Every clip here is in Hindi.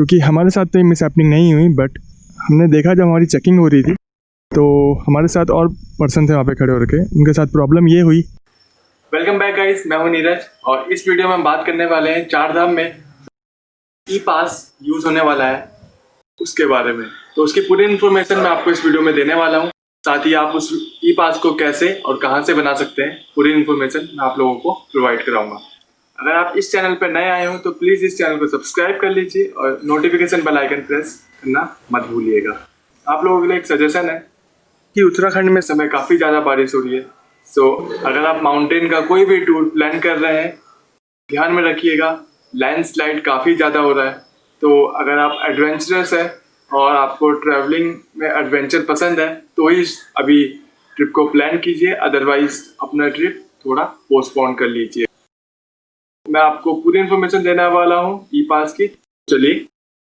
क्योंकि हमारे साथ तो ये मिस हैपनिंग नहीं हुई, बट हमने देखा जब हमारी चेकिंग हो रही थी तो हमारे साथ और पर्सन थे वहाँ पे खड़े होकर, उनके साथ प्रॉब्लम ये हुई। वेलकम बैक गाइस, मैं हूं नीरज और इस वीडियो में हम बात करने वाले हैं चारधाम में ई पास यूज़ होने वाला है उसके बारे में। तो उसकी पूरी इन्फॉर्मेशन मैं आपको इस वीडियो में देने वाला हूं। साथ ही आप उस ई पास को कैसे और कहां से बना सकते हैं, पूरी इन्फॉर्मेशन मैं आप लोगों को प्रोवाइड कराऊंगा। अगर आप इस चैनल पर नए आए हो तो प्लीज़ इस चैनल को सब्सक्राइब कर लीजिए और नोटिफिकेशन बेल आइकन प्रेस करना मत भूलिएगा। आप लोगों के लिए एक सजेशन है कि उत्तराखंड में समय काफ़ी ज़्यादा बारिश हो रही है। अगर आप माउंटेन का कोई भी टूर प्लान कर रहे हैं, ध्यान में रखिएगा लैंडस्लाइड काफ़ी ज़्यादा हो रहा है। तो अगर आप एडवेंचरस है और आपको ट्रैवलिंग में एडवेंचर पसंद है तो ही अभी ट्रिप को प्लान कीजिए, अदरवाइज अपना ट्रिप थोड़ा पोस्टपोन कर लीजिए। मैं आपको पूरी इन्फॉर्मेशन देने वाला हूँ ई पास की। चलिए,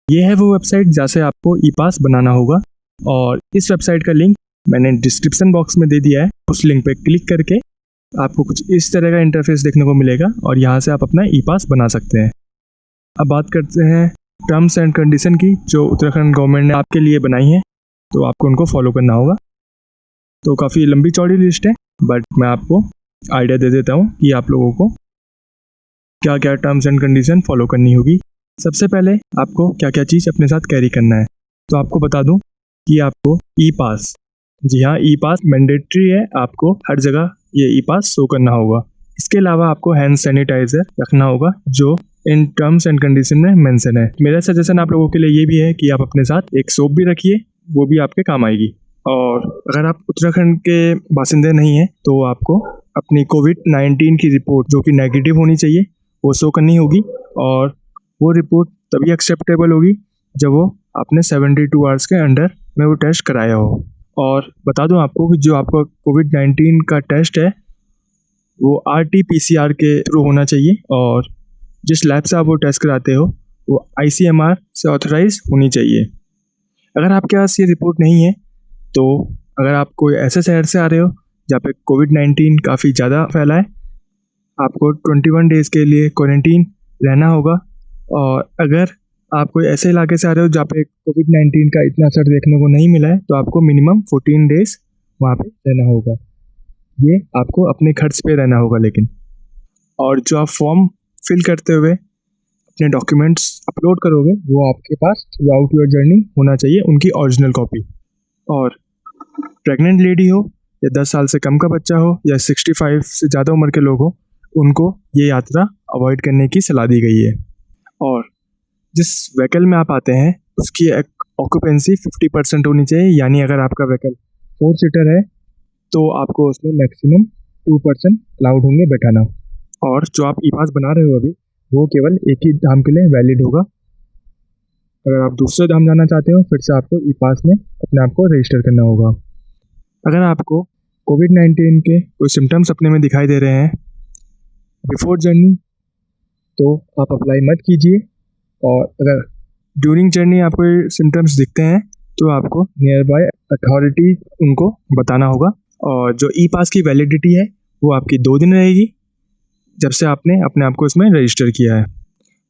ये है वो वेबसाइट जहाँ से आपको ई पास बनाना होगा और इस वेबसाइट का लिंक मैंने डिस्क्रिप्शन बॉक्स में दे दिया है। उस लिंक पे क्लिक करके आपको कुछ इस तरह का इंटरफेस देखने को मिलेगा और यहाँ से आप अपना ई पास बना सकते हैं। अब बात करते हैं टर्म्स एंड कंडीशन की, जो उत्तराखंड गवर्नमेंट ने आपके लिए बनाई है, तो आपको उनको फॉलो करना होगा। तो काफ़ी लंबी चौड़ी लिस्ट है, बट मैं आपको आइडिया दे देता हूँ कि आप लोगों को क्या क्या टर्म्स एंड कंडीशन फॉलो करनी होगी। सबसे पहले आपको क्या क्या चीज़ अपने साथ कैरी करना है। तो आपको बता दूँ कि आपको ई पास, जी हाँ, ई पास मैंडेटरी है, आपको हर जगह ये ई पास शो करना होगा। इसके अलावा आपको हैंड सैनिटाइजर रखना होगा, जो इन टर्म्स एंड कंडीशन में मेंशन है। मेरा सजेशन आप लोगों के लिए ये भी है कि आप अपने साथ एक सोप भी रखिए, वो भी आपके काम आएगी। और अगर आप उत्तराखंड के बासिंदे नहीं हैं तो आपको अपनी कोविड-19 की रिपोर्ट, जो कि नेगेटिव होनी चाहिए, वो शो करनी होगी। और वो रिपोर्ट तभी एक्सेप्टेबल होगी जब वो आपने 72 आवर्स के अंडर में वो टेस्ट कराया हो। और बता दूं आपको कि जो आपका कोविड-19 का टेस्ट है वो RT-PCR के थ्रू होना चाहिए और जिस लैब से आप वो टेस्ट कराते हो वो ICMR से ऑथराइज होनी चाहिए। अगर आपके पास ये रिपोर्ट नहीं है तो अगर आप कोई ऐसे शहर से आ रहे हो जहाँ पे कोविड-19 काफ़ी ज़्यादा फैला है, आपको 21 डेज़ के लिए क्वारंटीन रहना होगा। और अगर आप कोई ऐसे इलाके से आ रहे हो जहाँ पे कोविड-19 का इतना असर देखने को नहीं मिला है तो आपको मिनिमम 14 डेज़ वहाँ पे रहना होगा। ये आपको अपने खर्च पे रहना होगा लेकिन। और जो आप फॉर्म फिल करते हुए अपने डॉक्यूमेंट्स अपलोड करोगे वो आपके pass through out your journey होना चाहिए, उनकी ओरिजिनल कॉपी। और प्रेग्नेंट लेडी हो या 10 साल से कम का बच्चा हो या 65 से ज़्यादा उम्र के लोग हो, उनको ये यात्रा अवॉइड करने की सलाह दी गई है। और जिस व्हीकल में आप आते हैं उसकी ऑक्यूपेंसी 50% होनी चाहिए, यानी अगर आपका व्हीकल 4 सीटर है तो आपको उसमें मैक्सिमम 2% अलाउड होंगे बैठाना। और जो आप ई पास बना रहे हो अभी, वो केवल एक ही धाम के लिए वैलिड होगा। अगर आप दूसरे धाम जाना चाहते हो फिर से आपको ई पास में अपने आप को रजिस्टर करना होगा। अगर आपको कोविड-19 के कोई सिम्टम्स अपने में दिखाई दे रहे हैं बिफोर जर्नी तो आप अप्लाई मत कीजिए। और अगर ड्यूरिंग जर्नी आपको सिम्टम्स दिखते हैं तो आपको नियर बाय अथॉरिटी उनको बताना होगा। और जो ई पास की वैलिडिटी है वो आपकी 2 दिन रहेगी जब से आपने अपने आप को इसमें रजिस्टर किया है।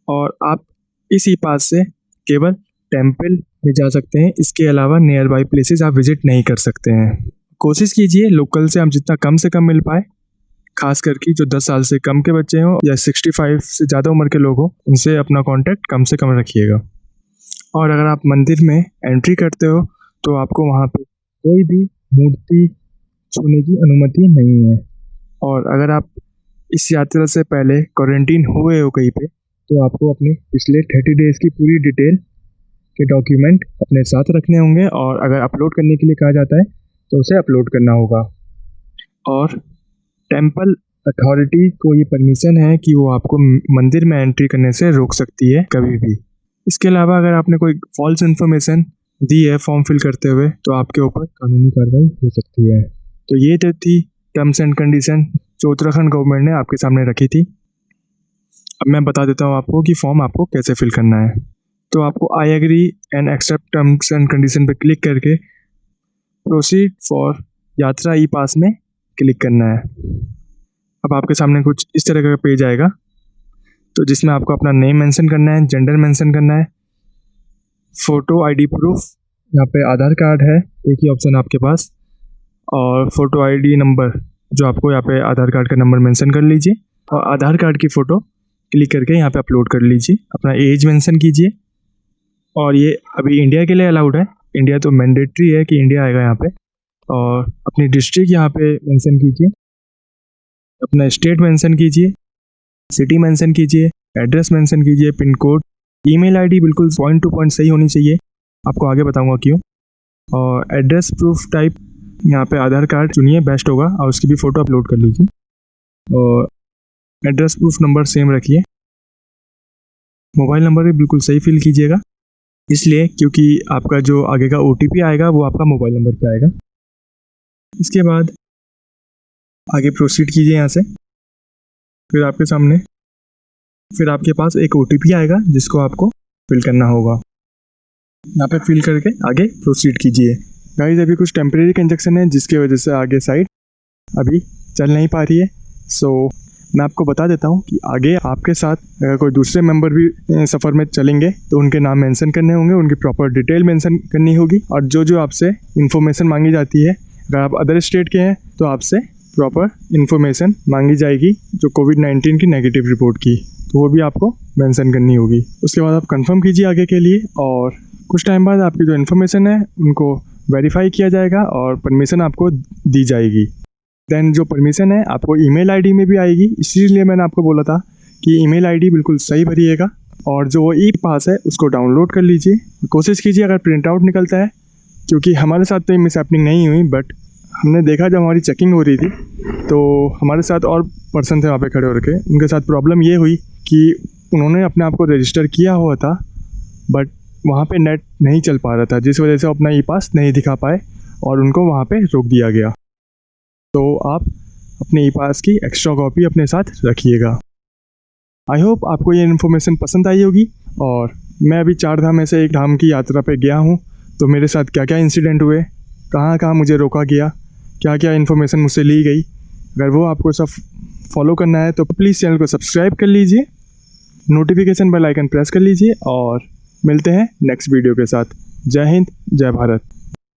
और आप इस ई पास से केवल टेम्पल में जा सकते हैं, इसके अलावा नियर बाय प्लेसेस आप विजिट नहीं कर सकते हैं। कोशिश कीजिए लोकल से आप जितना कम से कम मिल पाए, खास करके जो 10 साल से कम के बच्चे हों या 65 से ज़्यादा उम्र के लोग हों, उनसे अपना कांटेक्ट कम से कम रखिएगा। और अगर आप मंदिर में एंट्री करते हो तो आपको वहाँ पे कोई भी मूर्ति छूने की अनुमति नहीं है। और अगर आप इस यात्रा से पहले क्वारंटीन हुए हो कहीं पे तो आपको अपने पिछले 30 डेज़ की पूरी डिटेल के डॉक्यूमेंट अपने साथ रखने होंगे। और अगर अपलोड करने के लिए कहा जाता है तो उसे अपलोड करना होगा। और टेम्पल अथॉरिटी को ये परमिशन है कि वो आपको मंदिर में एंट्री करने से रोक सकती है कभी भी। इसके अलावा अगर आपने कोई फॉल्स इन्फॉर्मेशन दी है फॉर्म फिल करते हुए तो आपके ऊपर कानूनी कार्रवाई हो सकती है। तो ये तो थी टर्म्स एंड कंडीशन जो उत्तराखंड गवर्नमेंट ने आपके सामने रखी थी। अब मैं बता देता हूँ आपको कि फॉर्म आपको कैसे फिल करना है। तो आपको I agree and accept terms and condition पर क्लिक करके प्रोसीड फॉर यात्रा ई पास में क्लिक करना है। अब आपके सामने कुछ इस तरह का पेज आएगा, तो जिसमें आपको अपना नेम मेंशन करना है, जेंडर मेंशन करना है, फ़ोटो आईडी प्रूफ, यहाँ पे आधार कार्ड है, एक ही ऑप्शन आपके पास, और फ़ोटो आईडी नंबर जो आपको यहाँ पे आधार कार्ड का नंबर मेंशन कर लीजिए और आधार कार्ड की फ़ोटो क्लिक करके यहाँ पे अपलोड कर लीजिए। अपना एज मेंशन कीजिए और ये अभी इंडिया के लिए अलाउड है, इंडिया तो मैंडेटरी है कि इंडिया आएगा यहाँ पे। और अपनी डिस्ट्रिक्ट यहाँ पे मेंशन कीजिए, अपना स्टेट मेंशन कीजिए, सिटी मेंशन कीजिए, एड्रेस मेंशन कीजिए, पिन कोड, ईमेल आईडी बिल्कुल पॉइंट टू पॉइंट सही होनी चाहिए, आपको आगे बताऊंगा क्यों। और एड्रेस प्रूफ टाइप यहाँ पे आधार कार्ड चुनिए, बेस्ट होगा, और उसकी भी फ़ोटो अपलोड कर लीजिए। और एड्रेस प्रूफ नंबर सेम रखिए। मोबाइल नंबर भी बिल्कुल सही फिल कीजिएगा, इसलिए क्योंकि आपका जो आगे का OTP आएगा वो आपका मोबाइल नंबर पे आएगा। इसके बाद आगे प्रोसीड कीजिए यहाँ से। फिर आपके पास एक OTP आएगा जिसको आपको फिल करना होगा, यहाँ पे फिल करके आगे प्रोसीड कीजिए। गाइस अभी कुछ टेम्परेरी कंजक्शन है जिसकी वजह से आगे साइट अभी चल नहीं पा रही है। सो मैं आपको बता देता हूँ कि आगे आपके साथ अगर कोई दूसरे मेंबर भी सफ़र में चलेंगे तो उनके नाम मेंशन करने होंगे, उनकी प्रॉपर डिटेल मेंशन करनी होगी, और जो आपसे इन्फॉर्मेशन मांगी जाती है, अगर आप अदर स्टेट के हैं तो आपसे प्रॉपर इन्फॉर्मेशन मांगी जाएगी जो कोविड-19 की नेगेटिव रिपोर्ट की, तो वो भी आपको मेंशन करनी होगी। उसके बाद आप कंफर्म कीजिए आगे के लिए, और कुछ टाइम बाद आपकी जो इन्फॉर्मेशन है उनको वेरीफाई किया जाएगा और परमिशन आपको दी जाएगी। देन जो परमिशन है आपको ईमेल आईडी में भी आएगी, इसीलिए मैंने आपको बोला था कि ईमेल आईडी बिल्कुल सही भरिएगा। और जो वो ई पास है उसको डाउनलोड कर लीजिए, कोशिश कीजिए अगर प्रिंट आउट निकलता है, क्योंकि हमारे साथ तो ये मिसहैपनिंग नहीं हुई, बट हमने देखा जब हमारी चेकिंग हो रही थी तो हमारे साथ और पर्सन थे वहाँ पे खड़े होकर, उनके साथ प्रॉब्लम ये हुई कि उन्होंने अपने आप को रजिस्टर किया हुआ था बट वहाँ पे नेट नहीं चल पा रहा था, जिस वजह से अपना ई पास नहीं दिखा पाए और उनको वहाँ पे रोक दिया गया। तो आप अपने ई पास की एक्स्ट्रा कॉपी अपने साथ रखिएगा। आई होप आपको ये इन्फॉर्मेशन पसंद आई होगी। और मैं अभी 4 धाम में से एक धाम की यात्रा पे गया हूँ, तो मेरे साथ क्या क्या इंसिडेंट हुए, कहाँ कहाँ मुझे रोका गया, क्या क्या इन्फॉर्मेशन मुझसे ली गई, अगर वो आपको सब फॉलो करना है तो प्लीज़ चैनल को सब्सक्राइब कर लीजिए, नोटिफिकेशन बेल आइकन प्रेस कर लीजिए, और मिलते हैं नेक्स्ट वीडियो के साथ। जय हिंद, जय भारत।